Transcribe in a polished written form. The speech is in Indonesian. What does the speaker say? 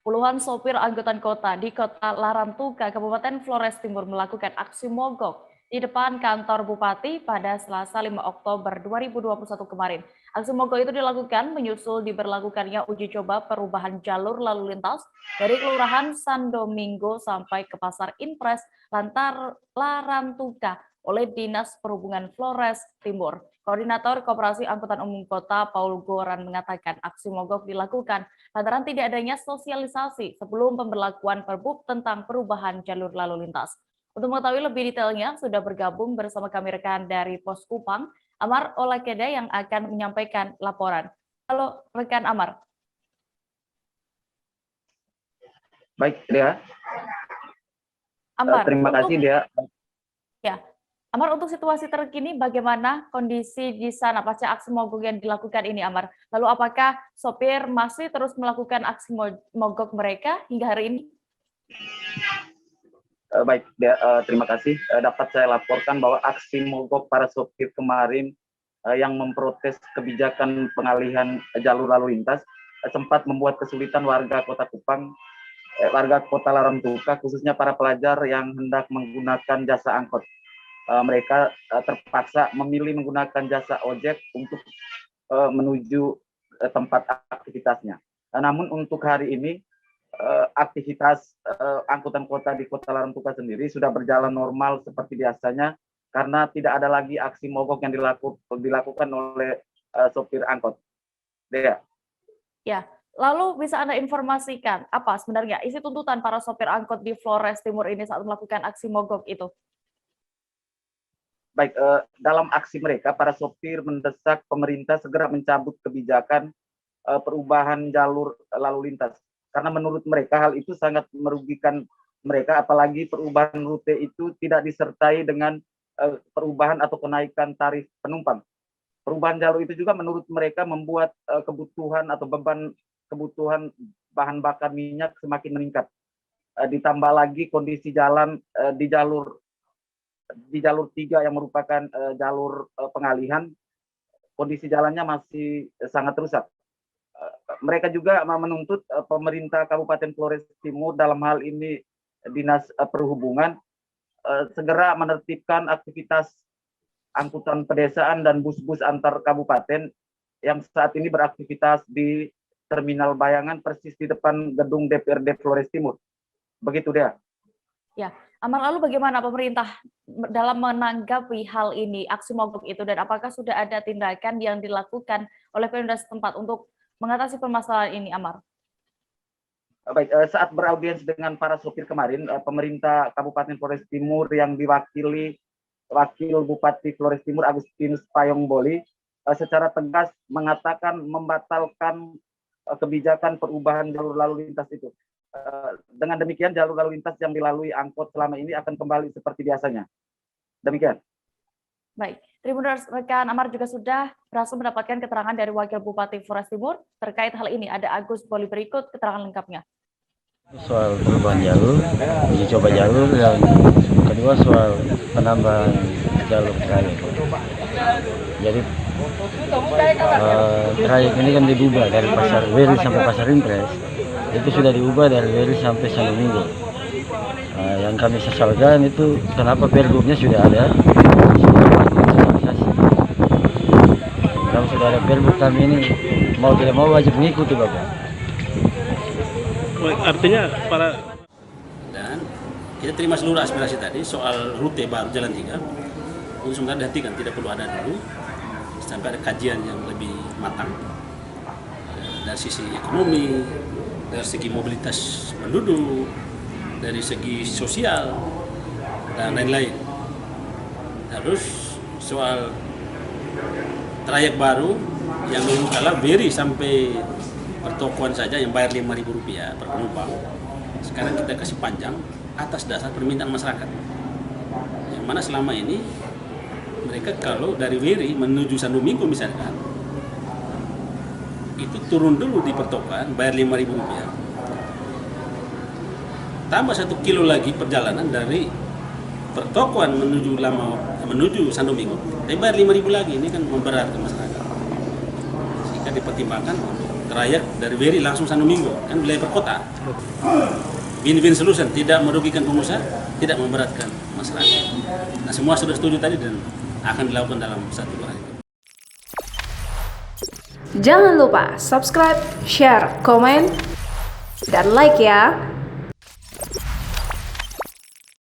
Puluhan sopir angkutan kota di Kota Larantuka, Kabupaten Flores Timur melakukan aksi mogok di depan kantor Bupati pada Selasa 5 Oktober 2021 kemarin. Aksi mogok itu dilakukan menyusul diberlakukannya uji coba perubahan jalur lalu lintas dari Kelurahan San Domingo sampai ke Pasar Impres Lantar Larantuka oleh Dinas Perhubungan Flores Timur. Koordinator Koperasi Angkutan Umum Kota Paul Goran mengatakan aksi mogok dilakukan lantaran tidak adanya sosialisasi sebelum pemberlakuan Perbup tentang perubahan jalur lalu lintas. Untuk mengetahui lebih detailnya, sudah bergabung bersama kami rekan dari Pos Kupang, Amar Olakeda yang akan menyampaikan laporan. Halo rekan Amar. Baik, Dea. Amar, terima kasih, Dea. Ya, Amar, untuk situasi terkini bagaimana kondisi di sana pasca aksi mogok yang dilakukan ini, Amar? Lalu apakah sopir masih terus melakukan aksi mogok mereka hingga hari ini? Baik, Dea, terima kasih. Dapat saya laporkan bahwa aksi mogok para sopir kemarin yang memprotes kebijakan pengalihan jalur lalu lintas sempat membuat kesulitan warga Kota Kupang, warga Kota Larantuka, khususnya para pelajar yang hendak menggunakan jasa angkot. Mereka terpaksa memilih menggunakan jasa ojek untuk menuju tempat aktivitasnya. Namun untuk hari ini aktivitas angkutan kota di Kota Larantuka sendiri sudah berjalan normal seperti biasanya karena tidak ada lagi aksi mogok yang dilakukan oleh sopir angkot. Dea. Ya, lalu bisa Anda informasikan apa sebenarnya isi tuntutan para sopir angkot di Flores Timur ini saat melakukan aksi mogok itu? Baik, dalam aksi mereka, para sopir mendesak pemerintah segera mencabut kebijakan perubahan jalur lalu lintas. Karena menurut mereka hal itu sangat merugikan mereka, apalagi perubahan rute itu tidak disertai dengan perubahan atau kenaikan tarif penumpang. Perubahan jalur itu juga menurut mereka membuat kebutuhan atau beban kebutuhan bahan bakar minyak semakin meningkat. Ditambah lagi kondisi jalan di jalur 3 yang merupakan jalur pengalihan, kondisi jalannya masih sangat rusak. Mereka juga menuntut pemerintah Kabupaten Flores Timur, dalam hal ini Dinas Perhubungan, segera menertibkan aktivitas angkutan pedesaan dan bus-bus antar kabupaten yang saat ini beraktivitas di Terminal Bayangan persis di depan gedung DPRD Flores Timur. Begitu, Dea. Ya, Amar, lalu bagaimana pemerintah dalam menanggapi hal ini, aksi mogok itu, dan apakah sudah ada tindakan yang dilakukan oleh Pemda setempat untuk mengatasi permasalahan ini, Amar? Baik, saat beraudiens dengan para sopir kemarin, pemerintah Kabupaten Flores Timur yang diwakili Wakil Bupati Flores Timur Agustinus Payongboli secara tegas mengatakan membatalkan kebijakan perubahan jalur lalu lintas itu. Dengan demikian jalur lalu lintas yang dilalui angkot selama ini akan kembali seperti biasanya. Demikian. Baik, Tribuners rekan Amar juga sudah berhasil mendapatkan keterangan dari Wakil Bupati Flores Timur terkait hal ini. Ada Agus, boleh berikut keterangan lengkapnya. Soal perubahan jalur, uji coba jalur, dan kedua soal penambahan jalur trayek. Jadi trayek ini kan diubah dari Pasar Weri sampai Pasar Impres. Itu sudah diubah dari Weri sampai San Domingo. Yang kami sesalkan itu kenapa perbubnya sudah ada, kalau sudah ada perbub kami ini mau tidak mau wajib mengikuti Bapak. Artinya para dan kita terima seluruh aspirasi tadi soal rute baru Jalan 3 untuk sementara dihentikan, tidak perlu ada dulu sampai ada kajian yang lebih matang dari sisi ekonomi, dari segi mobilitas penduduk, dari segi sosial dan lain-lain. Terus soal trayek baru yang kalau Weri sampai pertokoan saja yang bayar Rp5.000 per penumpang, sekarang kita kasih panjang atas dasar permintaan masyarakat. Yang mana selama ini mereka kalau dari Weri menuju San Domingo misalkan, itu turun dulu di pertokoan bayar Rp5.000. Tambah 1 kilo lagi perjalanan dari pertokoan menuju San Domingo, tapi bayar Rp5.000 lagi. Ini kan memberatkan masyarakat. Sehingga dipertimbangkan untuk trayek dari Weri langsung Santo Minggu, kan wilayah perkota. Win-win solution, tidak merugikan pengusaha, tidak memberatkan masyarakat. Nah, semua sudah setuju tadi dan akan dilakukan dalam 1-2 hari. Jangan lupa subscribe, share, komen, dan like ya.